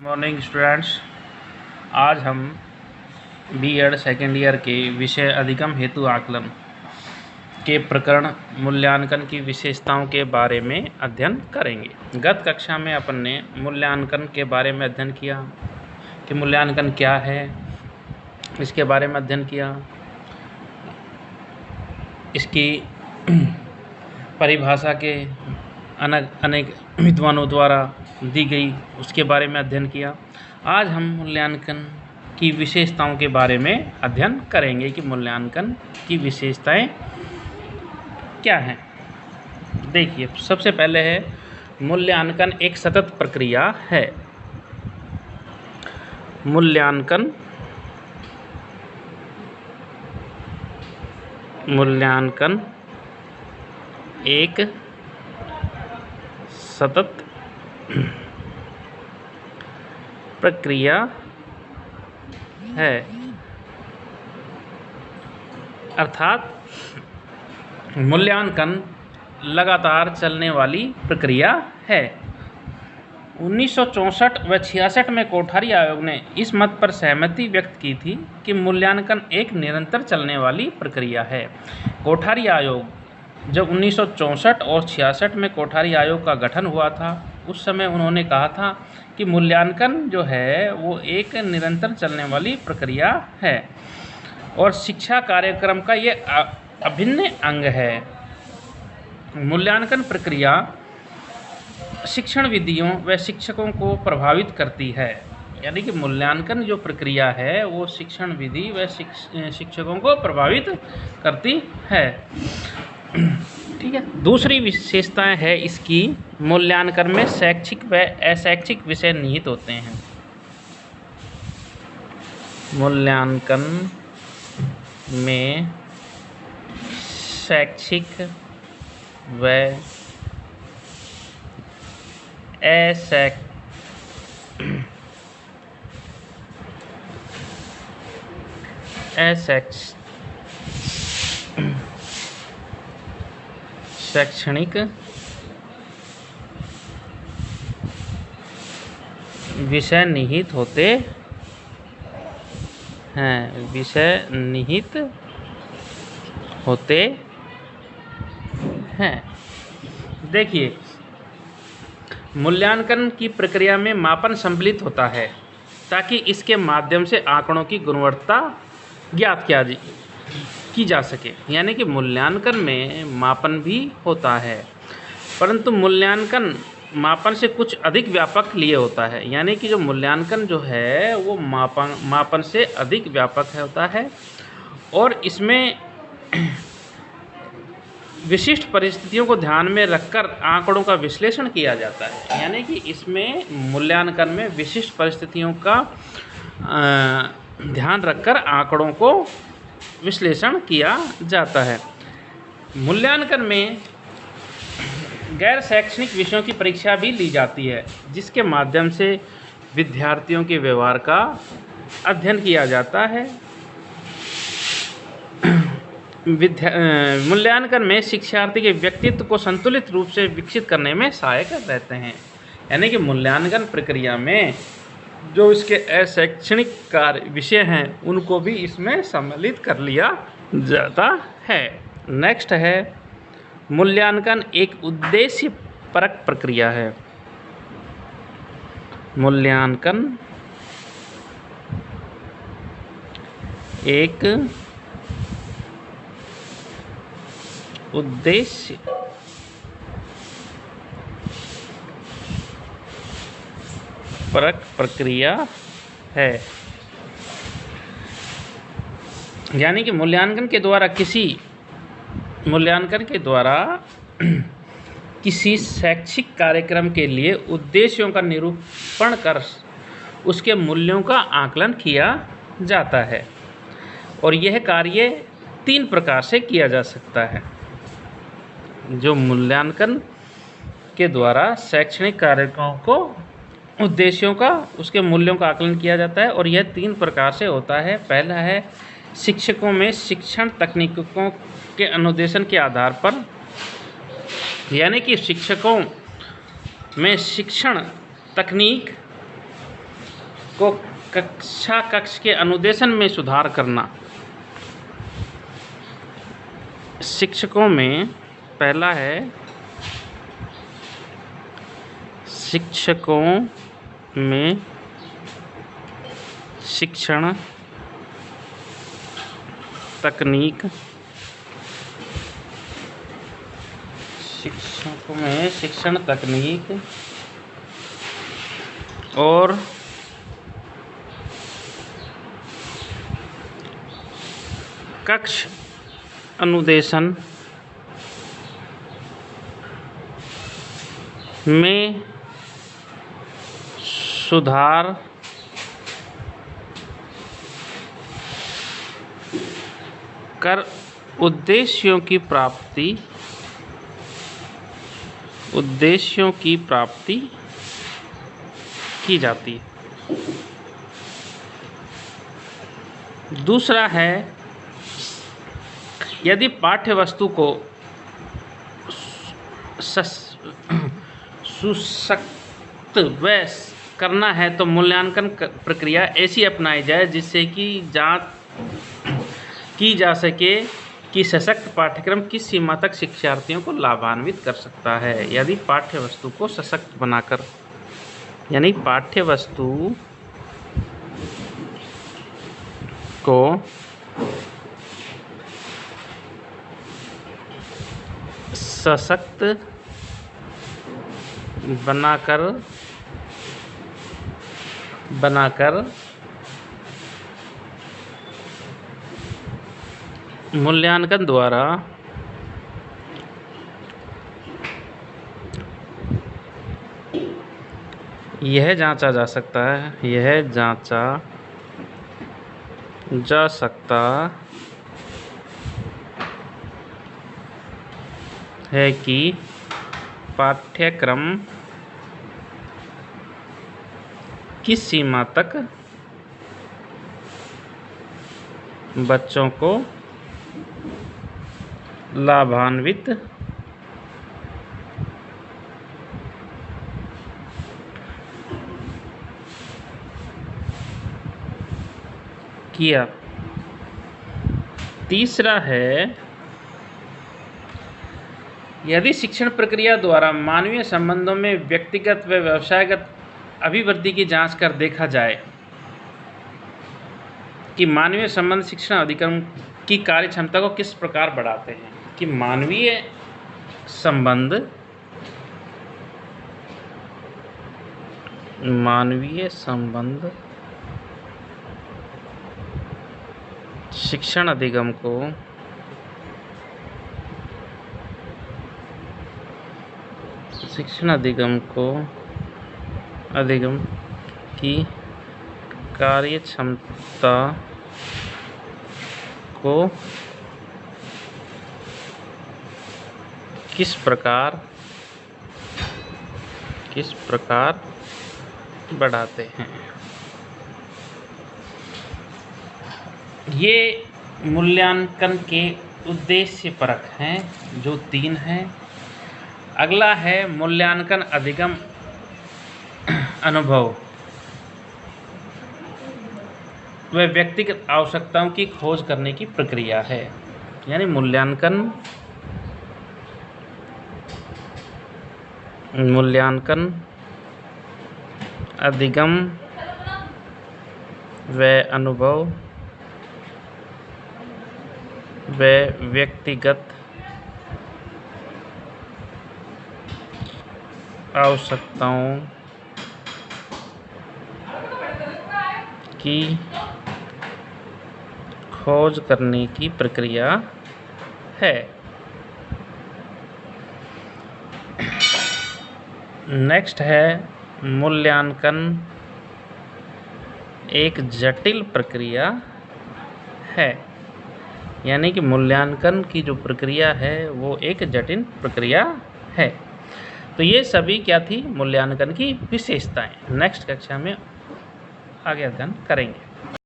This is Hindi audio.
Morning students. आज हम बीएड सेकेंड ईयर के विषय अधिगम हेतु आकलन के प्रकरण मूल्यांकन की विशेषताओं के बारे में अध्ययन करेंगे। गत कक्षा में अपन ने मूल्यांकन के बारे में अध्ययन किया कि मूल्यांकन क्या है, इसके बारे में अध्ययन किया, इसकी परिभाषा के अनेक विद्वानों द्वारा दी गई उसके बारे में अध्ययन किया। आज हम मूल्यांकन की विशेषताओं के बारे में अध्ययन करेंगे कि मूल्यांकन की विशेषताएं क्या हैं। देखिए, सबसे पहले है मूल्यांकन एक सतत प्रक्रिया है। मूल्यांकन एक सतत प्रक्रिया है, अर्थात मूल्यांकन लगातार चलने वाली प्रक्रिया है। 1964 व 66 में कोठारी आयोग ने इस मत पर सहमति व्यक्त की थी कि मूल्यांकन एक निरंतर चलने वाली प्रक्रिया है। कोठारी आयोग जब 1964 और 66 में कोठारी आयोग का गठन हुआ था, उस समय उन्होंने कहा था कि मूल्यांकन जो है वो एक निरंतर चलने वाली प्रक्रिया है और शिक्षा कार्यक्रम का ये अभिन्न अंग है। मूल्यांकन प्रक्रिया शिक्षण विधियों व शिक्षकों को प्रभावित करती है, यानी कि मूल्यांकन जो प्रक्रिया है वो शिक्षण विधि व शिक्षकों को प्रभावित करती है। ठीक है। दूसरी विशेषताएं है इसकी, मूल्यांकन में शैक्षिक व अशैक्षिक विषय निहित होते हैं। मूल्यांकन में शैक्षिक व शैक्षणिक विषय निहित होते हैं। देखिए, मूल्यांकन की प्रक्रिया में मापन सम्मिलित होता है ताकि इसके माध्यम से आंकड़ों की गुणवत्ता ज्ञात की जा सके। यानी कि मूल्यांकन में मापन भी होता है, परंतु मूल्यांकन मापन से कुछ अधिक व्यापक लिए होता है। यानी कि जो मूल्यांकन जो है वो मापन से अधिक व्यापक होता है और इसमें विशिष्ट परिस्थितियों को ध्यान में रखकर आंकड़ों का विश्लेषण किया जाता है। यानी कि इसमें मूल्यांकन में विशिष्ट परिस्थितियों का ध्यान रखकर आंकड़ों को विश्लेषण किया जाता है। मूल्यांकन में गैर शैक्षणिक विषयों की परीक्षा भी ली जाती है, जिसके माध्यम से विद्यार्थियों के व्यवहार का अध्ययन किया जाता है। मूल्यांकन में शिक्षार्थी के व्यक्तित्व को संतुलित रूप से विकसित करने में सहायक रहते हैं। यानी कि मूल्यांकन प्रक्रिया में जो इसके अशैक्षणिक कार्य विषय हैं उनको भी इसमें सम्मिलित कर लिया जाता है। नेक्स्ट है मूल्यांकन एक उद्देश्य परक प्रक्रिया है। मूल्यांकन एक उद्देश्य परक प्रक्रिया है। यानी कि मूल्यांकन के द्वारा किसी शैक्षिक कार्यक्रम के लिए उद्देश्यों का निरूपण कर उसके मूल्यों का आकलन किया जाता है और यह कार्य 3 प्रकार से किया जा सकता है। जो मूल्यांकन के द्वारा शैक्षणिक कार्यक्रमों को उद्देश्यों का उसके मूल्यों का आकलन किया जाता है और यह 3 प्रकार से होता है। पहला है शिक्षकों में शिक्षण तकनीकों के अनुदेशन के आधार पर, यानी कि शिक्षकों में शिक्षण तकनीक को कक्षा कक्ष के अनुदेशन में सुधार करना। शिक्षकों में पहला है, शिक्षकों में शिक्षण तकनीक, शिक्षकों में शिक्षण तकनीक और कक्ष अनुदेशन में सुधार कर उद्देश्यों की प्राप्ति की जाती है। दूसरा है, यदि पाठ्य वस्तु को सुसख्त व करना है तो मूल्यांकन प्रक्रिया ऐसी अपनाई जाए जिससे कि जांच की जा सके कि सशक्त पाठ्यक्रम किस सीमा तक शिक्षार्थियों को लाभान्वित कर सकता है। यदि पाठ्य वस्तु को सशक्त बनाकर, यानी पाठ्य वस्तु को सशक्त बनाकर मूल्यांकन द्वारा यह जांचा जा सकता है कि पाठ्यक्रम किस सीमा तक बच्चों को लाभान्वित किया। तीसरा है, यदि शिक्षण प्रक्रिया द्वारा मानवीय संबंधों में व्यक्तिगत व व्यवसायगत अभिवृद्धि की जांच कर देखा जाए कि मानवीय संबंध शिक्षण अधिक्रम की कार्य क्षमता को किस प्रकार बढ़ाते हैं, कि मानवीय संबंध शिक्षण अधिगम की कार्य क्षमता को किस प्रकार बढ़ाते हैं। ये मूल्यांकन के उद्देश्य परक हैं, जो 3 हैं। अगला है मूल्यांकन अधिगम अनुभव व व्यक्तिगत आवश्यकताओं की खोज करने की प्रक्रिया है। यानी मूल्यांकन अधिगम व अनुभव व व्यक्तिगत आवश्यकताओं की खोज करने की प्रक्रिया है। नेक्स्ट है, मूल्यांकन एक जटिल प्रक्रिया है। यानी कि मूल्यांकन की जो प्रक्रिया है वो एक जटिल प्रक्रिया है। तो ये सभी क्या थी, मूल्यांकन की विशेषताएं। नेक्स्ट कक्षा में आगे अध्ययन करेंगे।